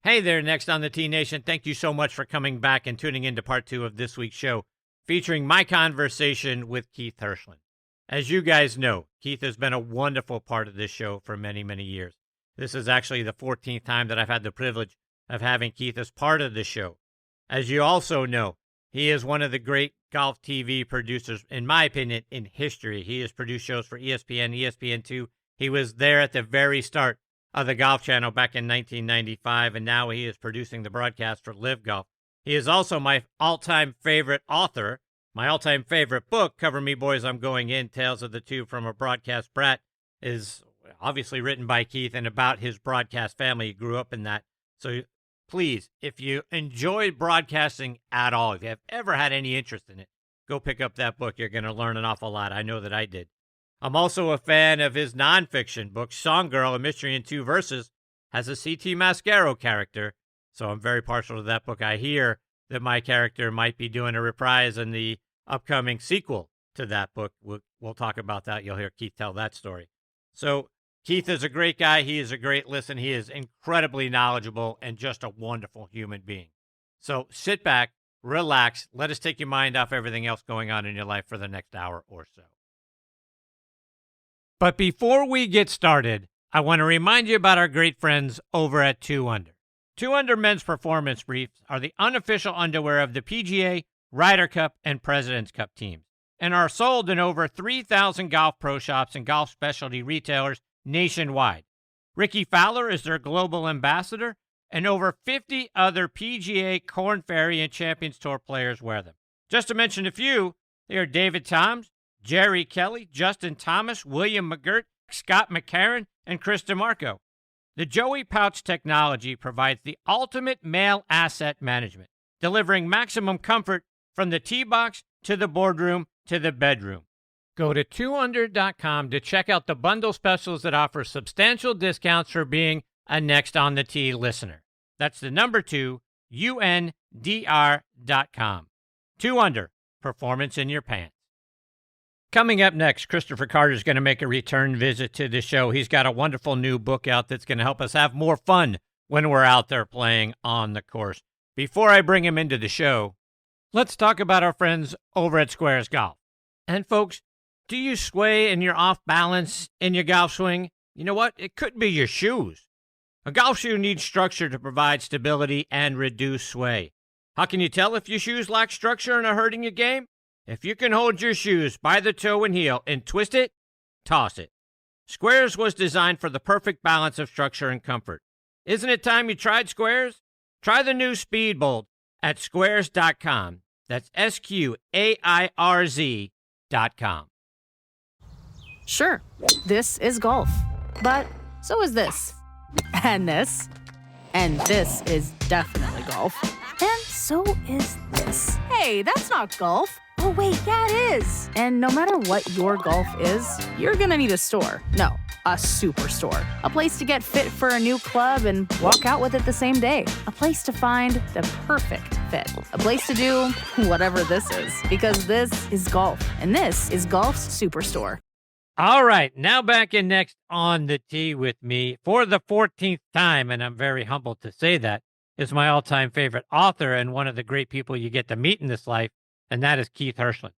Hey there, next on the T Nation. Thank you so much for coming back and tuning into part 2 of this week's show, featuring my conversation with Keith Hirshland. As you guys know, Keith has been a wonderful part of this show for many, many years. This is actually the 14th time that I've had the privilege of having Keith as part of the show. As you also know, he is one of the great golf TV producers, in my opinion, in history. He has produced shows for ESPN, ESPN2. He was there at the very start of the Golf Channel back in 1995, and now he is producing the broadcast for LIV Golf. He is also my all-time favorite author. My all-time favorite book, Cover Me Boys, I'm Going In, Tales of the Tube from a Broadcast Brat, is obviously written by Keith and about his broadcast family. He grew up in that. So please, if you enjoy broadcasting at all, if you have ever had any interest in it, go pick up that book. You're going to learn an awful lot. I know that I did. I'm also a fan of his nonfiction book, Song Girl, A Mystery in Two Verses, has a CT Mascaro character, so I'm very partial to that book. I hear that my character might be doing a reprise in the upcoming sequel to that book. We'll talk about that. You'll hear Keith tell that story. So Keith is a great guy. He is a great listen. He is incredibly knowledgeable and just a wonderful human being. So sit back, relax, let us take your mind off everything else going on in your life for the next hour or so. But before we get started, I want to remind you about our great friends over at 2 Under. 2 Under men's performance briefs are the unofficial underwear of the PGA, Ryder Cup, and President's Cup teams, and are sold in over 3,000 golf pro shops and golf specialty retailers nationwide. Ricky Fowler is their global ambassador, and over 50 other PGA, Korn Ferry, and Champions Tour players wear them. Just to mention a few, they are David Toms, Jerry Kelly, Justin Thomas, William McGirt, Scott McCarron, and Chris DeMarco. The Joey Pouch technology provides the ultimate male asset management, delivering maximum comfort from the tee box to the boardroom to the bedroom. Go to 2under.com to check out the bundle specials that offer substantial discounts for being a Next on the Tee listener. That's the number 2, UNDR.com. 2 Under, performance in your pants. Coming up next, Christopher Carter is going to make a return visit to the show. He's got a wonderful new book out that's going to help us have more fun when we're out there playing on the course. Before I bring him into the show, let's talk about our friends over at Squares Golf. And folks, do you sway and you're off balance in your golf swing? You know what? It could be your shoes. A golf shoe needs structure to provide stability and reduce sway. How can you tell if your shoes lack structure and are hurting your game? If you can hold your shoes by the toe and heel and twist it, toss it. Squares was designed for the perfect balance of structure and comfort. Isn't it time you tried Squares? Try the new Speedbolt at squares.com. That's SQAIRZ.com. Sure, this is golf, but so is this. And this. And this is definitely golf. And so is this. Hey, that's not golf. Oh, wait, yeah, it is. And no matter what your golf is, you're gonna need a store. No, a superstore. A place to get fit for a new club and walk out with it the same day. A place to find the perfect fit. A place to do whatever this is. Because this is golf. And this is Golf's Superstore. All right, now back in Next on the Tee with me for the 14th time, and I'm very humbled to say that, is my all-time favorite author and one of the great people you get to meet in this life, and that is Keith Hirshland.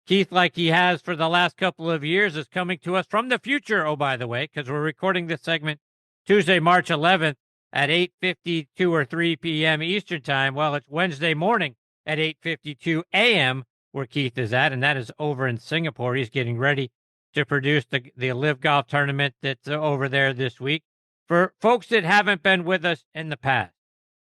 Keith, like he has for the last couple of years, is coming to us from the future, oh, by the way, because we're recording this segment Tuesday, March 11th at 8:52 or 3 p.m. Eastern Time. Well, it's Wednesday morning at 8:52 a.m. where Keith is at, and that is over in Singapore. He's getting ready to produce the LIV Golf tournament that's over there this week. For folks that haven't been with us in the past,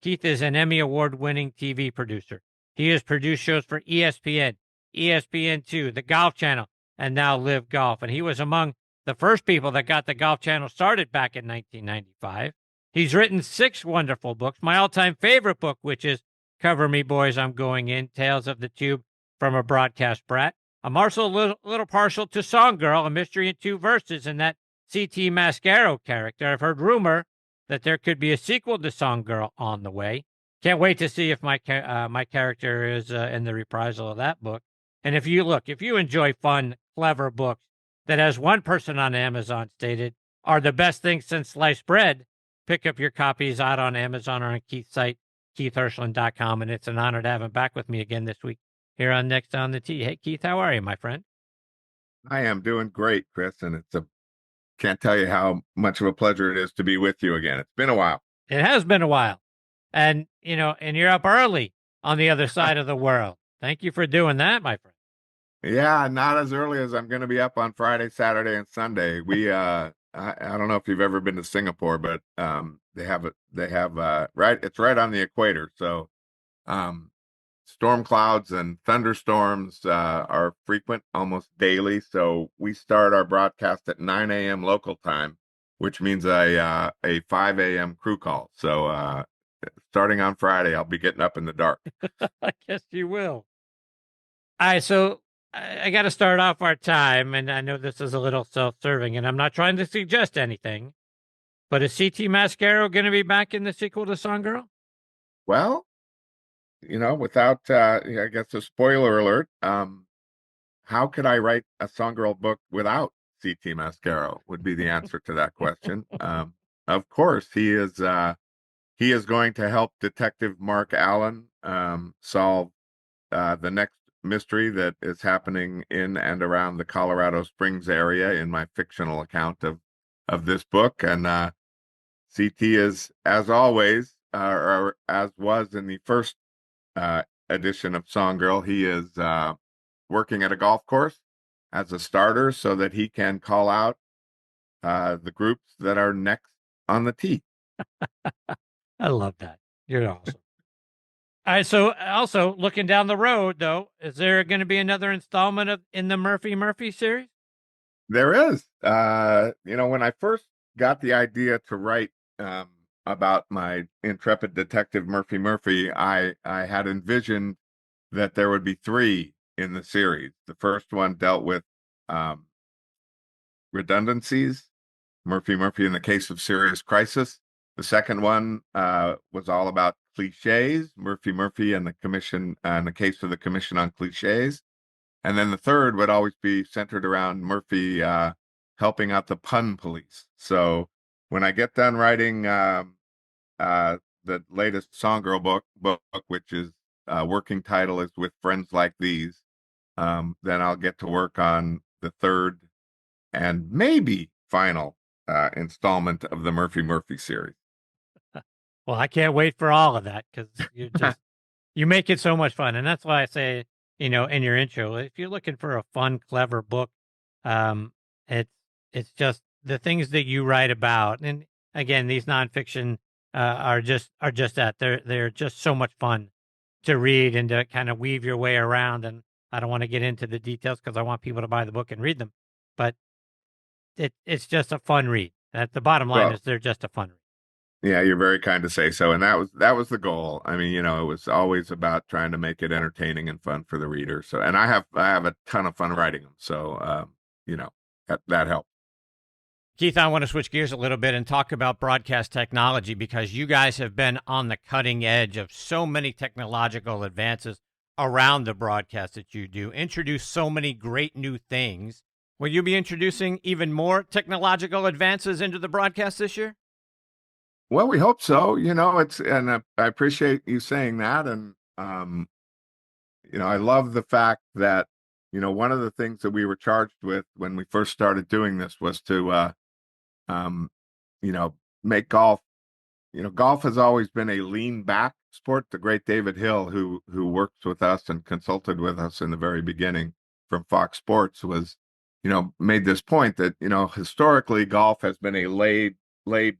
Keith is an Emmy Award-winning TV producer. He has produced shows for ESPN, ESPN2, the Golf Channel, and now LIV Golf. And he was among the first people that got the Golf Channel started back in 1995. He's written 6 wonderful books. My all-time favorite book, which is Cover Me Boys, I'm Going In, Tales of the Tube from a Broadcast Brat. I'm also a little partial to Song Girl, A Mystery in Two Verses, and that CT Mascaro character. I've heard rumor that there could be a sequel to Song Girl on the way. Can't wait to see if my character is in the reprisal of that book. And if you enjoy fun, clever books that, as one person on Amazon stated, are the best thing since sliced bread, pick up your copies out on Amazon or on Keith's site, keithhirshland.com. And it's an honor to have him back with me again this week here on Next on the Tee. Hey, Keith, how are you, my friend? I am doing great, Chris, and can't tell you how much of a pleasure it is to be with you again. It's been a while. It has been a while. And, and you're up early on the other side of the world. Thank you for doing that, my friend. Yeah, not as early as I'm going to be up on Friday, Saturday, and Sunday. I don't know if you've ever been to Singapore, but they have it's right on the equator. So storm clouds and thunderstorms are frequent almost daily. So we start our broadcast at 9 a.m. local time, which means a 5 a.m. crew call. So starting on Friday, I'll be getting up in the dark. I guess you will. All right, so I got to start off our time, and I know this is a little self-serving, and I'm not trying to suggest anything, but is CT Mascaro going to be back in the sequel to Song Girl? Well, without, I guess, a spoiler alert, how could I write a Song Girl book without CT Mascaro would be the answer to that question. Of course, he is going to help Detective Mark Allen solve the next mystery that is happening in and around the Colorado Springs area in my fictional account of this book. And CT is, as always, or as was in the first edition of Song Girl, he is working at a golf course as a starter so that he can call out the groups that are next on the tee. I love that. You're awesome. All right, so also looking down the road, though, is there going to be another installment in the Murphy series? There is. When I first got the idea to write about my intrepid detective Murphy, I had envisioned that there would be 3 in the series. The first one dealt with redundancies, Murphy in the case of serious crisis. The second one was all about cliches, Murphy and the commission, and the case of the Commission on Cliches. And then the third would always be centered around Murphy helping out the pun police. So when I get done writing the latest Song Girl book, which is working title is With Friends Like These, then I'll get to work on the third and maybe final installment of the Murphy series. Well, I can't wait for all of that because you make it so much fun. And that's why I say, in your intro, if you're looking for a fun, clever book, it's just the things that you write about. And again, these nonfiction are just that they're just so much fun to read and to kind of weave your way around. And I don't want to get into the details because I want people to buy the book and read them, but it's just a fun read. The bottom line is they're just a fun read. Yeah, you're very kind to say so. And that was the goal. I mean, it was always about trying to make it entertaining and fun for the reader. So, and I have a ton of fun writing them. So, that helps. Keith, I want to switch gears a little bit and talk about broadcast technology because you guys have been on the cutting edge of so many technological advances around the broadcast that you do, introduce so many great new things. Will you be introducing even more technological advances into the broadcast this year? Well, we hope so. And I appreciate you saying that. And, I love the fact that, one of the things that we were charged with when we first started doing this was to, make golf. Golf has always been a lean back sport. The great David Hill, who worked with us and consulted with us in the very beginning from Fox Sports, was, made this point that, historically golf has been a laid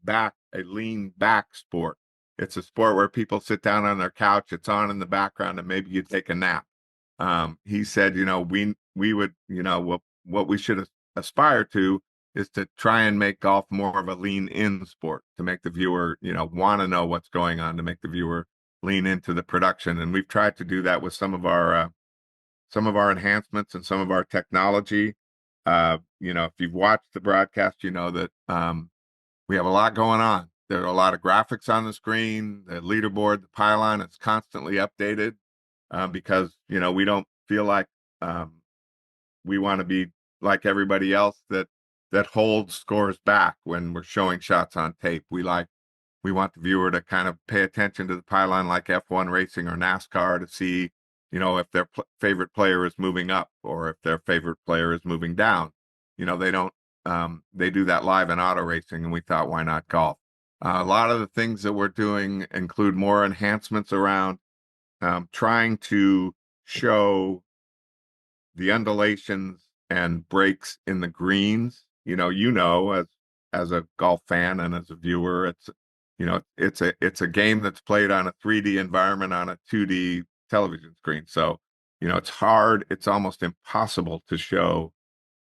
back, a lean back sport. It's a sport where people sit down on their couch, it's on in the background, and maybe you take a nap. He said, we would, what we should aspire to is to try and make golf more of a lean in sport, to make the viewer, want to know what's going on, to make the viewer lean into the production. And we've tried to do that with some of our enhancements and some of our technology. If you've watched the broadcast, you know that we have a lot going on. There are a lot of graphics on the screen, the leaderboard, the pylon. It's constantly updated because, we don't feel like we want to be like everybody else that holds scores back when we're showing shots on tape. We like We want the viewer to kind of pay attention to the pylon like F1 racing or NASCAR to see, if their favorite player is moving up or if their favorite player is moving down. They don't, they do that live in auto racing, and we thought, why not golf? A lot of the things that we're doing include more enhancements around trying to show the undulations and breaks in the greens. As a golf fan and as a viewer, it's a game that's played on a 3D environment on a 2D television screen. So, it's hard. It's almost impossible to show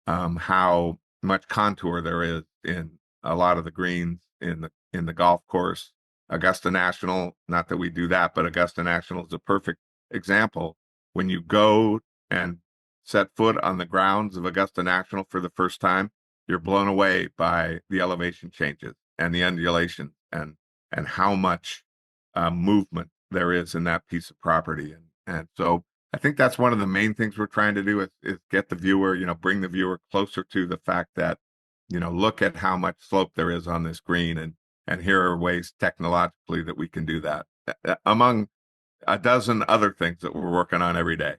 how much contour there is in a lot of the greens in the golf course. Augusta National, not that we do that, but Augusta National is a perfect example. When you go and set foot on the grounds of Augusta National for the first time, you're blown away by the elevation changes and the undulation and how much movement there is in that piece of property. And so I think that's one of the main things we're trying to do is get the viewer, bring the viewer closer to the fact that, look at how much slope there is on this green, and here are ways technologically that we can do that, among a dozen other things that we're working on every day.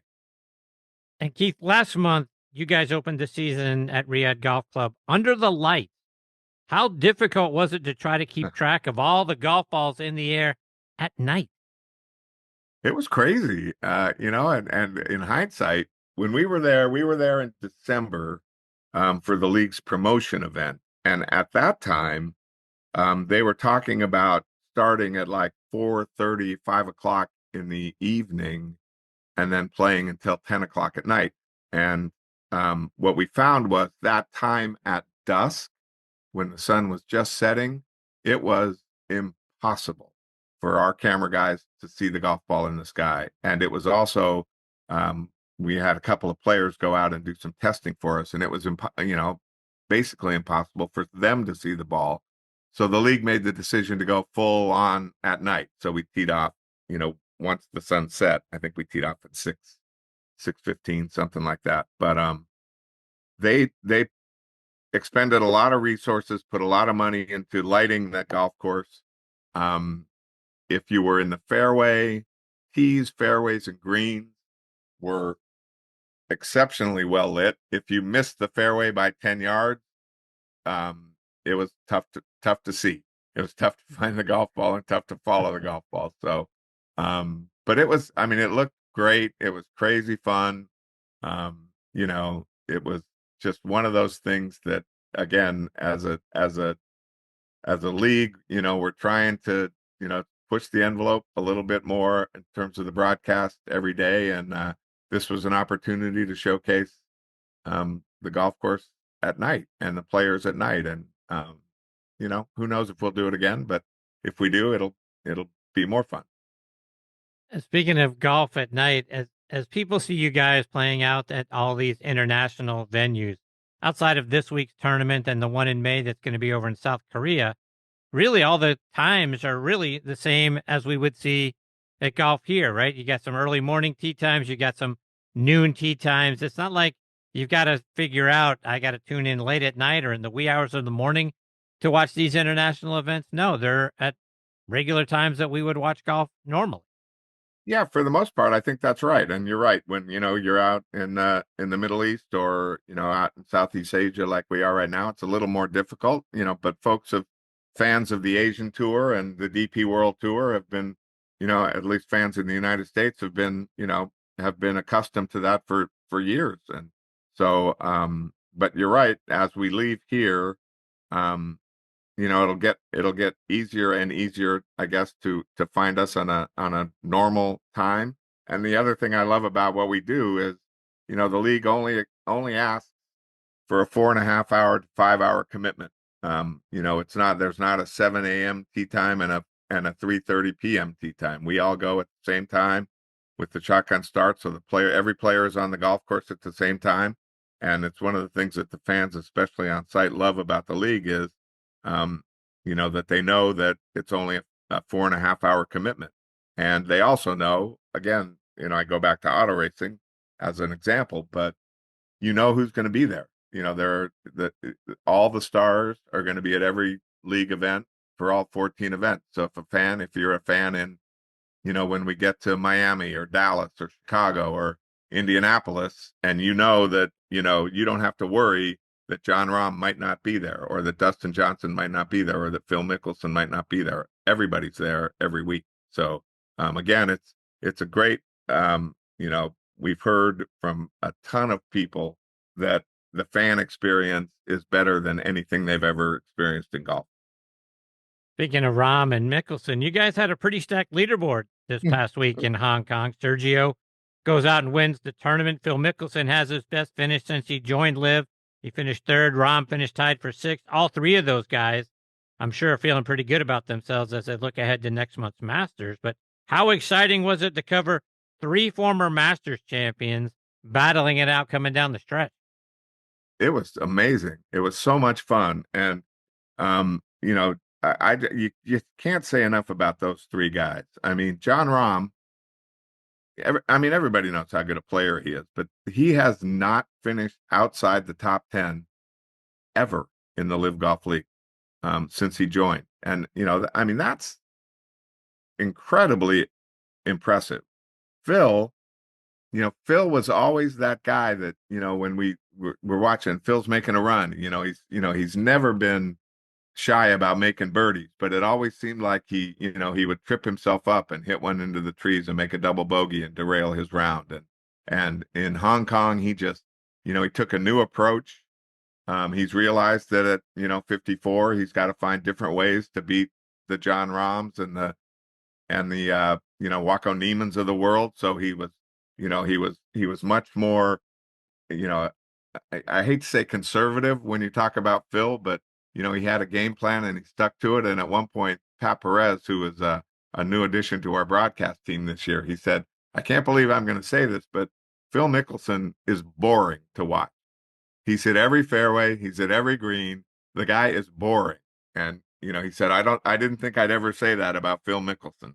And Keith, last month, you guys opened the season at Riyadh Golf Club under the lights. How difficult was it to try to keep track of all the golf balls in the air at night? It was crazy, and in hindsight, when we were there in December for the league's promotion event. And at that time, they were talking about starting at like 4:30, 5 o'clock in the evening, and then playing until 10 o'clock at night. And what we found was that time at dusk, when the sun was just setting, it was impossible for our camera guys to see the golf ball in the sky. And it was also, we had a couple of players go out and do some testing for us, and it was, basically impossible for them to see the ball. So the league made the decision to go full on at night. So we teed off, once the sun set. I think we teed off at 6:15, something like that. But they expended a lot of resources, put a lot of money into lighting that golf course. If you were in the fairway, tees, fairways, and greens were exceptionally well lit. If you missed the fairway by 10 yards, it was tough to see. It was tough to find the golf ball and tough to follow the golf ball. So, but it looked great. It was crazy fun. It was just one of those things that, again, as a league, we're trying to, push the envelope a little bit more in terms of the broadcast every day. And this was an opportunity to showcase the golf course at night and the players at night. And, who knows if we'll do it again, but if we do, it'll be more fun. Speaking of golf at night, as people see you guys playing out at all these international venues, outside of this week's tournament and the one in May that's going to be over in South Korea, really all the times are really the same as we would see at golf here, right? You got some early morning tee times, you got some noon tee times. It's not like you've got to figure out, I got to tune in late at night or in the wee hours of the morning to watch these international events. No, they're at regular times that we would watch golf normally. Yeah, for the most part, I think that's right. And you're right. When, you're out in the Middle East or, out in Southeast Asia like we are right now, it's a little more difficult, but fans of the Asian Tour and the DP World Tour have been, at least fans in the United States have been accustomed to that for years. And so, but you're right, as we leave here, it'll get easier and easier, I guess, to find us on a normal time. And the other thing I love about what we do is, the league only asks for a 4.5 hour to 5 hour commitment. There's not a 7 a.m. tee time and a 3:30 p.m. tee time. We all go at the same time with the shotgun start. So every player is on the golf course at the same time. And it's one of the things that the fans, especially on site, love about the league is, that they know that it's only a 4.5 hour commitment. And they also know, again, I go back to auto racing as an example, but who's going to be there. All the stars are going to be at every league event for all 14 events. So if you're a fan in, when we get to Miami or Dallas or Chicago or Indianapolis, and that, you don't have to worry that Jon Rahm might not be there, or that Dustin Johnson might not be there, or that Phil Mickelson might not be there. Everybody's there every week. So again, it's a great, we've heard from a ton of people that the fan experience is better than anything they've ever experienced in golf. Speaking of Rahm and Mickelson, you guys had a pretty stacked leaderboard this past week in Hong Kong. Sergio goes out and wins the tournament. Phil Mickelson has his best finish since he joined LIV. He finished third. Rahm finished tied for sixth. All three of those guys, I'm sure, are feeling pretty good about themselves as they look ahead to next month's Masters. But how exciting was it to cover three former Masters champions battling it out coming down the stretch? It was amazing. It was so much fun. And, you can't say enough about those three guys. I mean, Jon Rahm, everybody knows how good a player he is, but he has not finished outside the top 10 ever in the LIV Golf League since he joined. And, that's incredibly impressive. Phil was always that guy that, when we're watching, Phil's making a run, he's never been shy about making birdies, but it always seemed like he would trip himself up and hit one into the trees and make a double bogey and derail his round. And in Hong Kong, he just, he took a new approach. He's realized that at, 54, he's got to find different ways to beat the Jon Rahms and the Waco Niemans of the world. So he was much more, I hate to say conservative when you talk about Phil, but he had a game plan and he stuck to it. And at one point, Pat Perez, who was a new addition to our broadcast team this year, he said, "I can't believe I'm going to say this, but Phil Mickelson is boring to watch. He's hit every fairway, he's hit every green. The guy is boring." And he said, I didn't think I'd ever say that about Phil Mickelson."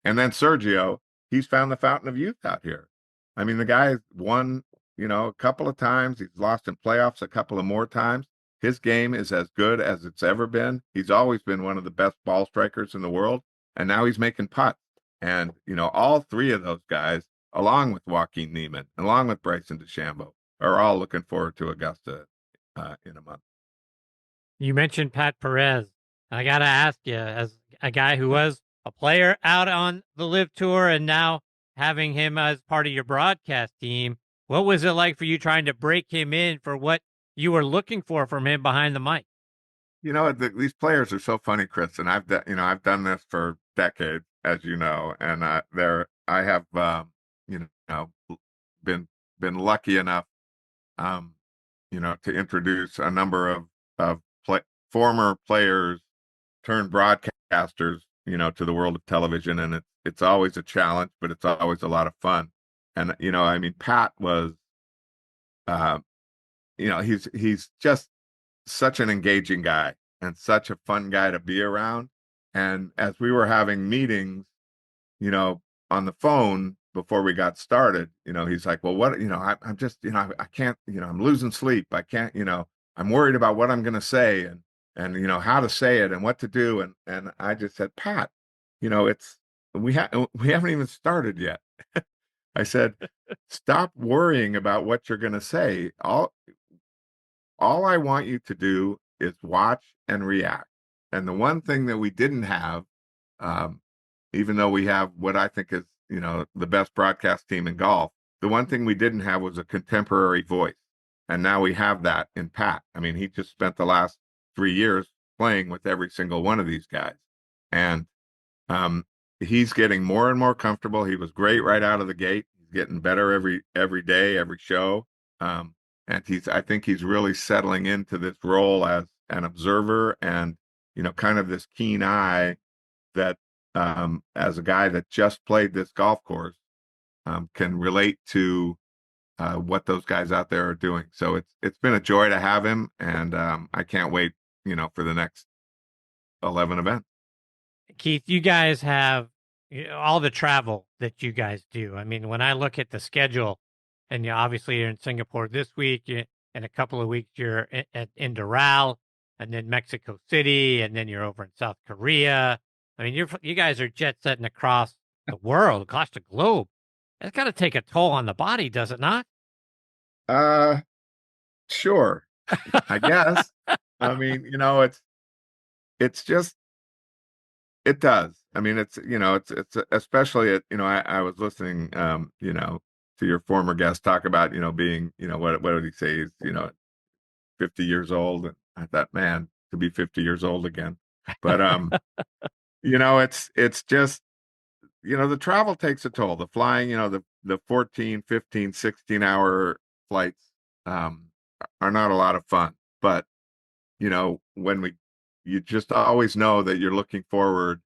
And then Sergio, he's found the fountain of youth out here. I mean, the guy has won, a couple of times. He's lost in playoffs a couple of more times. His game is as good as it's ever been. He's always been one of the best ball strikers in the world. And now he's making putts. And, all three of those guys, along with Joaquin Niemann, along with Bryson DeChambeau, are all looking forward to Augusta in a month. You mentioned Pat Perez. I got to ask you, as a guy who was a player out on the LIV Tour and now having him as part of your broadcast team, what was it like for you trying to break him in for what you were looking for from him behind the mic? These players are so funny, Chris, and I've done this for decades, as you know, and I have been lucky enough to introduce a number of former players turned broadcasters to the world of television, and it's always a challenge, but it's always a lot of fun. And Pat was he's just such an engaging guy and such a fun guy to be around. And as we were having meetings, on the phone before we got started, he's like, "Well, what, I'm just, I can't, I'm losing sleep. I can't, I'm worried about what I'm going to say and how to say it and what to do." And I just said, "Pat, we haven't even started yet." I said, "Stop worrying about what you're going to say. All I want you to do is watch and react." And the one thing that we didn't have, even though we have what I think is, the best broadcast team in golf, the one thing we didn't have was a contemporary voice. And now we have that in Pat. I mean, he just spent the last 3 years playing with every single one of these guys. And he's getting more and more comfortable. He was great right out of the gate. He's getting better every day, every show. And I think he's really settling into this role as an observer and, kind of this keen eye that, as a guy that just played this golf course, can relate to what those guys out there are doing. So it's been a joy to have him, and I can't wait, for the next 11 events. Keith, you guys have all the travel that you guys do. I mean, when I look at the schedule, and obviously you're in Singapore this week, in a couple of weeks you're in Doral, and then Mexico City, and then you're over in South Korea. I mean, you guys are jet setting across the world, across the globe. That's got to take a toll on the body, does it not? Sure, I guess. I mean, it's just it does. I mean, it's especially I was listening, to your former guest talk about, being, what did he say? He's, 50 years old. And I thought, man, to be 50 years old again. But, it's just, the travel takes a toll. The flying, the 14, 15, 16-hour flights, are not a lot of fun. But, when you just always know that you're looking forward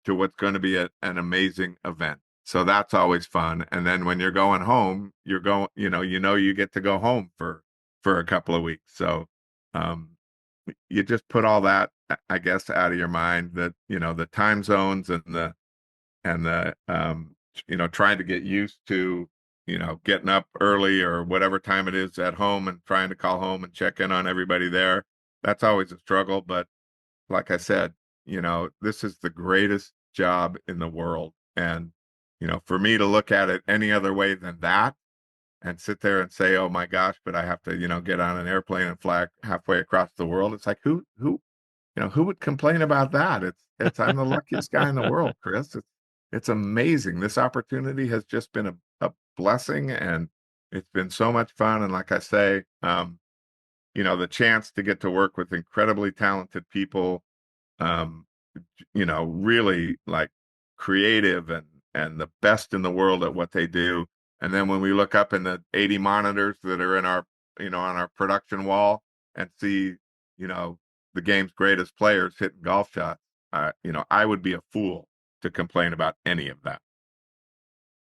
to what's going to be an amazing event. So that's always fun. And then when you're going home, you're going, you get to go home for a couple of weeks. So um, you just put all that, I guess, out of your mind, that, the time zones and the trying to get used to, getting up early or whatever time it is at home and trying to call home and check in on everybody there. That's always a struggle. But like I said, this is the greatest job in the world. And, for me to look at it any other way than that and sit there and say, oh my gosh, but I have to, get on an airplane and fly halfway across the world. It's like, who would complain about that? I'm the luckiest guy in the world, Chris. It's amazing. This opportunity has just been a blessing, and it's been so much fun. And like I say, the chance to get to work with incredibly talented people, really like creative and the best in the world at what they do. And then when we look up in the 80 monitors that are in our, on our production wall and see, the game's greatest players hitting golf shots, I would be a fool to complain about any of that.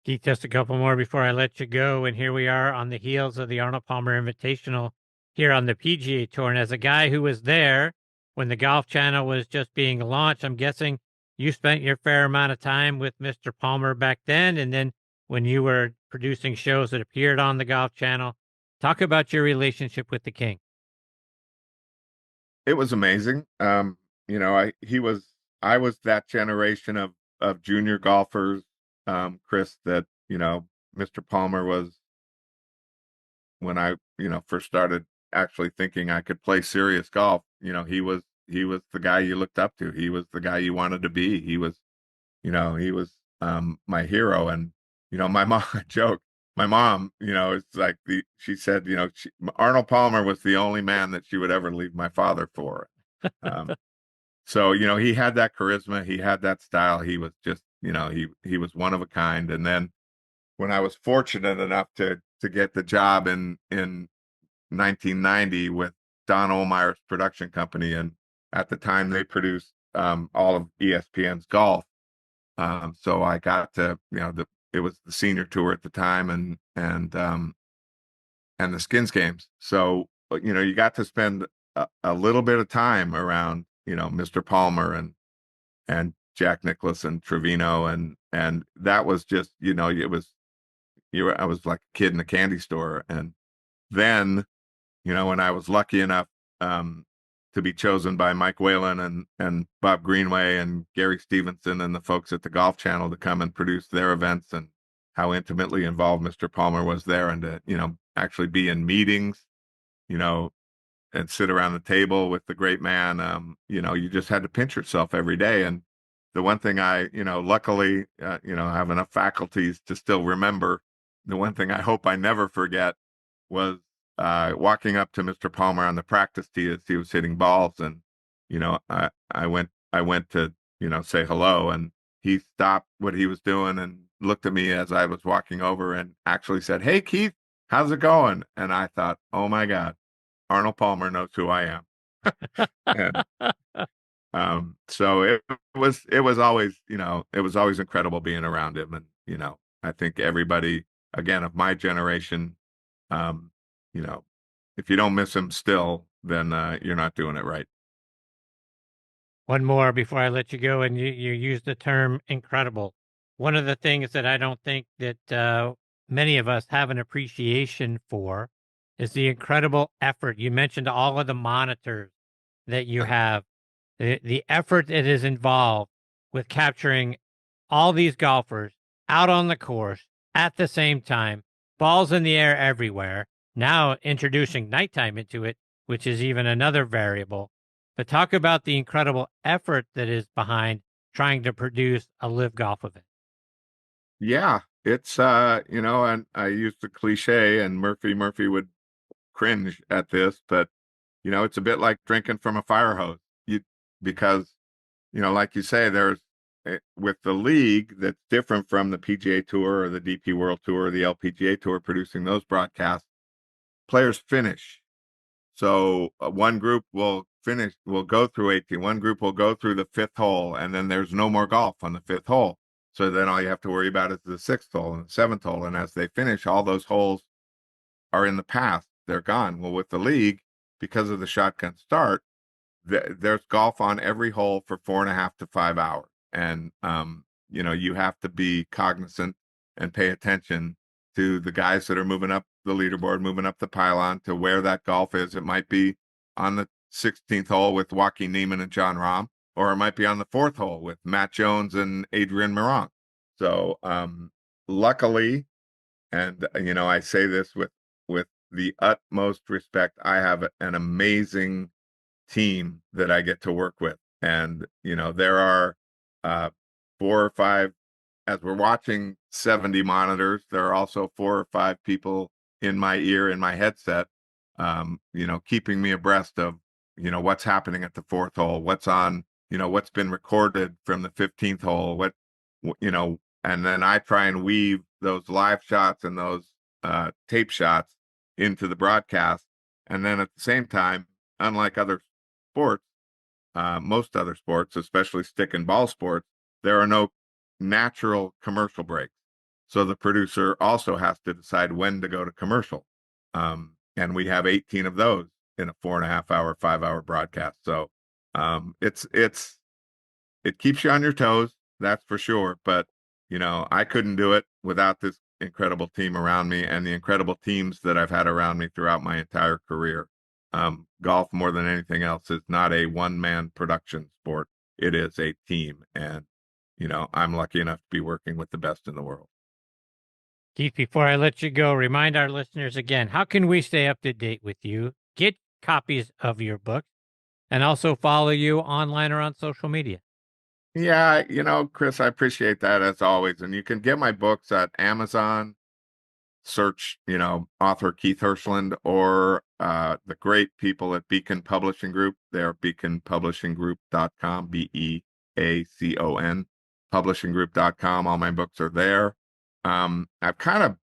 Keith, just a couple more before I let you go. And here we are on the heels of the Arnold Palmer Invitational here on the PGA Tour. And as a guy who was there when the Golf Channel was just being launched, I'm guessing you spent your fair amount of time with Mr. Palmer back then. And then when you were producing shows that appeared on the Golf Channel, talk about your relationship with the King. It was amazing. I was that generation of junior golfers, Chris, that, Mr. Palmer was when I, first started actually thinking I could play serious golf. He was the guy you looked up to. He was the guy you wanted to be. He was my hero. And, my mom, I joke, my mom, it's like she said, Arnold Palmer was the only man that she would ever leave my father for. So, he had that charisma, he had that style. He was just, he was one of a kind. And then when I was fortunate enough to get the job in 1990 with Don Ohlmeyer's production company, and at the time they produced all of ESPN's golf. So I got to, it was the senior tour at the time, and the Skins games. So, you got to spend a little bit of time around, Mr. Palmer and Jack Nicklaus and Trevino. And that was just, I was like a kid in a candy store. And then, when I was lucky enough, to be chosen by Mike Whalen and Bob Greenway and Gary Stevenson and the folks at the Golf Channel to come and produce their events, and how intimately involved Mr. Palmer was there, and to, actually be in meetings, and sit around the table with the great man. You just had to pinch yourself every day. And the one thing I, luckily, have enough faculties to still remember, the one thing I hope I never forget was walking up to Mr. Palmer on the practice tee as he was hitting balls. And, I went to, say hello, and he stopped what he was doing and looked at me as I was walking over and actually said, "Hey, Keith, how's it going?" And I thought, oh my God, Arnold Palmer knows who I am. And, so it was always, it was always incredible being around him. And, I think everybody, again, of my generation, if you don't miss him still, then you're not doing it right. One more before I let you go, and you used the term incredible. One of the things that I don't think that many of us have an appreciation for is the incredible effort. You mentioned all of the monitors that you have, the effort that is involved with capturing all these golfers out on the course at the same time, balls in the air everywhere. Now introducing nighttime into it, which is even another variable. But talk about the incredible effort that is behind trying to produce a LIV Golf event. Yeah, it's and I used the cliche, and Murphy would cringe at this, but it's a bit like drinking from a fire hose. Because like you say, there's with the league that's different from the PGA Tour or the DP World Tour or the LPGA Tour producing those broadcasts. Players finish. So one group will go through 18. One group will go through the fifth hole, and then there's no more golf on the fifth hole. So then all you have to worry about is the sixth hole and the seventh hole. And as they finish, all those holes are in the past. They're gone. Well, with the league, because of the shotgun start, there's golf on every hole for 4.5 to 5 hours. And, you have to be cognizant and pay attention to the guys that are moving up the leaderboard, moving up the pylon to where that golf is. It might be on the 16th hole with Joaquin Niemann and John Rahm, or it might be on the fourth hole with Matt Jones and Adrian Meronk. So, luckily, and, I say this with the utmost respect, I have an amazing team that I get to work with. And, there are 4 or 5, as we're watching 70 monitors, there are also 4 or 5 people in my ear, in my headset, keeping me abreast of, what's happening at the fourth hole, what's on, what's been recorded from the 15th hole, and then I try and weave those live shots and those tape shots into the broadcast. And then at the same time, unlike other sports, most other sports, especially stick and ball sports, there are no natural commercial breaks. So the producer also has to decide when to go to commercial. And we have 18 of those in a 4.5 hour, 5 hour broadcast. So it keeps you on your toes, that's for sure. But, I couldn't do it without this incredible team around me and the incredible teams that I've had around me throughout my entire career. Golf, more than anything else, is not a one-man production sport. It is a team. And, I'm lucky enough to be working with the best in the world. Keith, before I let you go, remind our listeners again, how can we stay up to date with you, get copies of your book, and also follow you online or on social media? Yeah, Chris, I appreciate that as always. And you can get my books at Amazon, search, author Keith Hirshland, or the great people at Beacon Publishing Group. They're beaconpublishinggroup.com, BEACON, publishinggroup.com. All my books are there. I've kind of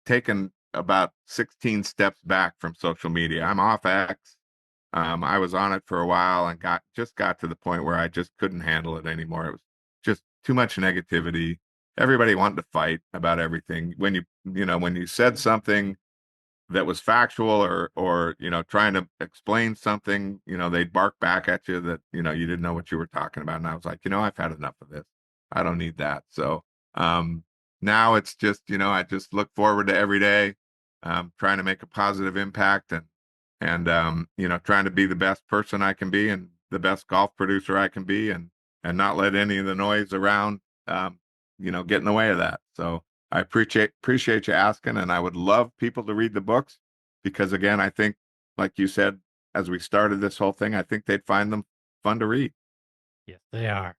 taken about 16 steps back from social media. I'm off X. I was on it for a while and got to the point where I just couldn't handle it anymore. It was just too much negativity. Everybody wanted to fight about everything. When you said something that was factual or trying to explain something, they'd bark back at you that, you didn't know what you were talking about. And I was like, I've had enough of this. I don't need that. So, now it's just, I just look forward to every day, trying to make a positive impact and trying to be the best person I can be and the best golf producer I can be and not let any of the noise around, get in the way of that. So I appreciate you asking, and I would love people to read the books because, again, I think, like you said, as we started this whole thing, I think they'd find them fun to read. Yes, they are.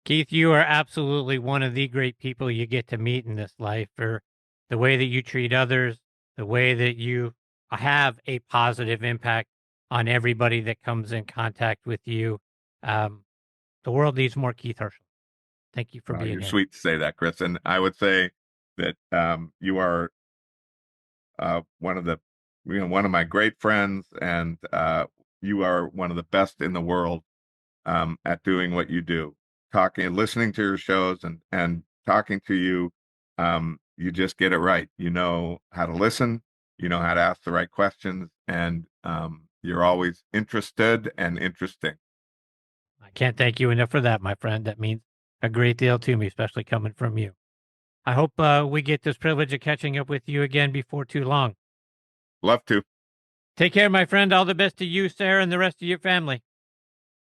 Keith, you are absolutely one of the great people you get to meet in this life for the way that you treat others, the way that you have a positive impact on everybody that comes in contact with you. The world needs more Keith Hirshland. Thank you for being You're here. Sweet to say that, Chris. And I would say that you are one of my great friends, and you are one of the best in the world at doing what you do. Listening to your shows and talking to you, you just get it right. You know how to listen, you know how to ask the right questions, and you're always interested and interesting. I can't thank you enough for that, my friend. That means a great deal to me, especially coming from you. I hope we get this privilege of catching up with you again before too long. Love to. Take care, my friend. All the best to you, Sarah, and the rest of your family.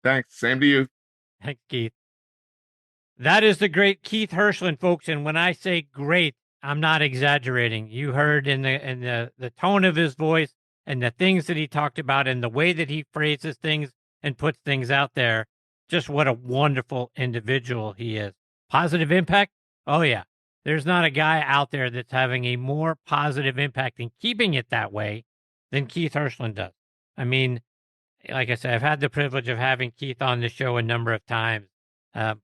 Thanks. Same to you. Thanks, Keith. That is the great Keith Hirshland, folks. And when I say great, I'm not exaggerating. You heard in the tone of his voice and the things that he talked about and the way that he phrases things and puts things out there, just what a wonderful individual he is. Positive impact? Oh, yeah. There's not a guy out there that's having a more positive impact and keeping it that way than Keith Hirshland does. I mean, like I said, I've had the privilege of having Keith on the show a number of times,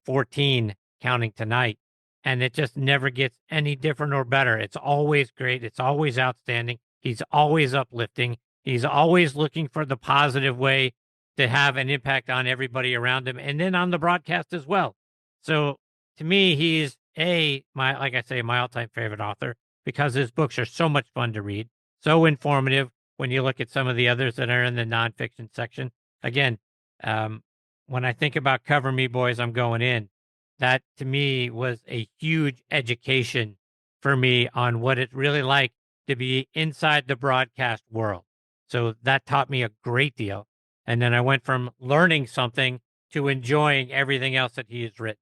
14 counting tonight, and it just never gets any different or better. It's always great. It's always outstanding. He's always uplifting. He's always looking for the positive way to have an impact on everybody around him and then on the broadcast as well. So to me, he's my all-time favorite author because his books are so much fun to read, so informative when you look at some of the others that are in the nonfiction section. Again, when I think about Cover Me Boys, I'm Going In, that to me was a huge education for me on what it's really like to be inside the broadcast world. So that taught me a great deal. And then I went from learning something to enjoying everything else that he has written.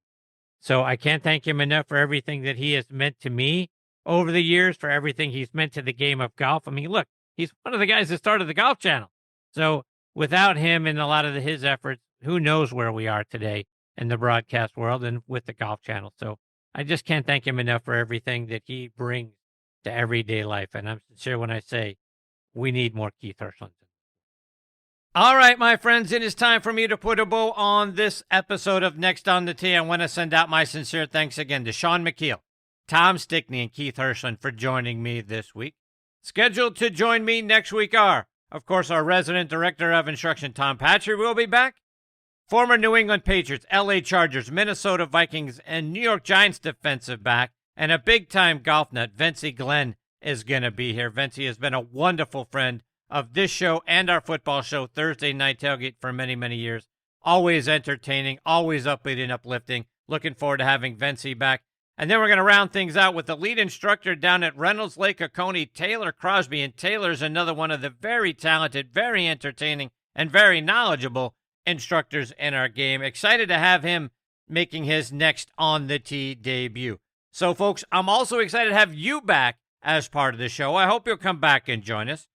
So I can't thank him enough for everything that he has meant to me over the years, for everything he's meant to the game of golf. I mean, look, he's one of the guys that started the Golf Channel. So without him and a lot of his efforts, who knows where we are today in the broadcast world and with the Golf Channel. So I just can't thank him enough for everything that he brings to everyday life. And I'm sincere when I say we need more Keith Hirshland. All right, my friends, it is time for me to put a bow on this episode of Next on the Tee. I want to send out my sincere thanks again to Sean McKeel, Tom Stickney, and Keith Hirshland for joining me this week. Scheduled to join me next week are, of course, our resident director of instruction, Tom Patry, will be back. Former New England Patriots, LA Chargers, Minnesota Vikings, and New York Giants defensive back, and a big-time golf nut, Vincey Glenn, is going to be here. Vincey has been a wonderful friend of this show and our football show, Thursday Night Tailgate, for many, many years. Always entertaining, always upbeat and uplifting. Looking forward to having Vincey back. And then we're going to round things out with the lead instructor down at Reynolds Lake Oconee, Taylor Crosby. And Taylor's another one of the very talented, very entertaining, and very knowledgeable instructors in our game. Excited to have him making his next On the Tee debut. So, folks, I'm also excited to have you back as part of the show. I hope you'll come back and join us.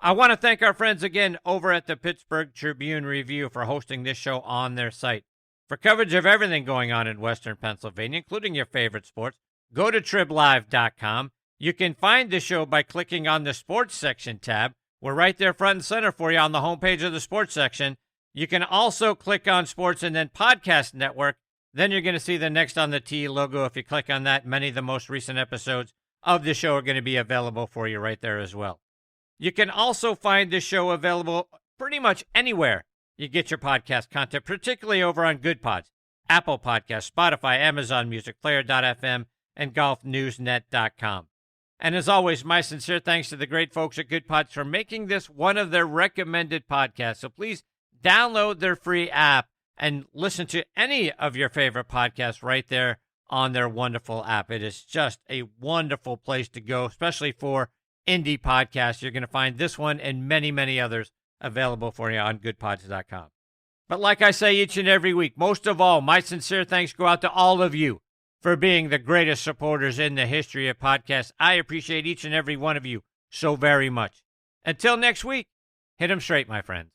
I want to thank our friends again over at the Pittsburgh Tribune-Review for hosting this show on their site. For coverage of everything going on in Western Pennsylvania, including your favorite sports, go to triblive.com. You can find the show by clicking on the Sports Section tab. We're right there front and center for you on the homepage of the Sports Section. You can also click on Sports and then Podcast Network. Then you're going to see the Next on the Tee logo. If you click on that, many of the most recent episodes of the show are going to be available for you right there as well. You can also find this show available pretty much anywhere you get your podcast content, particularly over on Good Pods, Apple Podcasts, Spotify, Amazon Music, Player.fm, and GolfNewsNet.com. And as always, my sincere thanks to the great folks at Good Pods for making this one of their recommended podcasts. So please download their free app and listen to any of your favorite podcasts right there on their wonderful app. It is just a wonderful place to go, especially for indie podcasts. You're going to find this one and many, many others available for you on goodpods.com. But like I say each and every week, most of all, my sincere thanks go out to all of you for being the greatest supporters in the history of podcasts. I appreciate each and every one of you so very much. Until next week, hit 'em straight, my friends.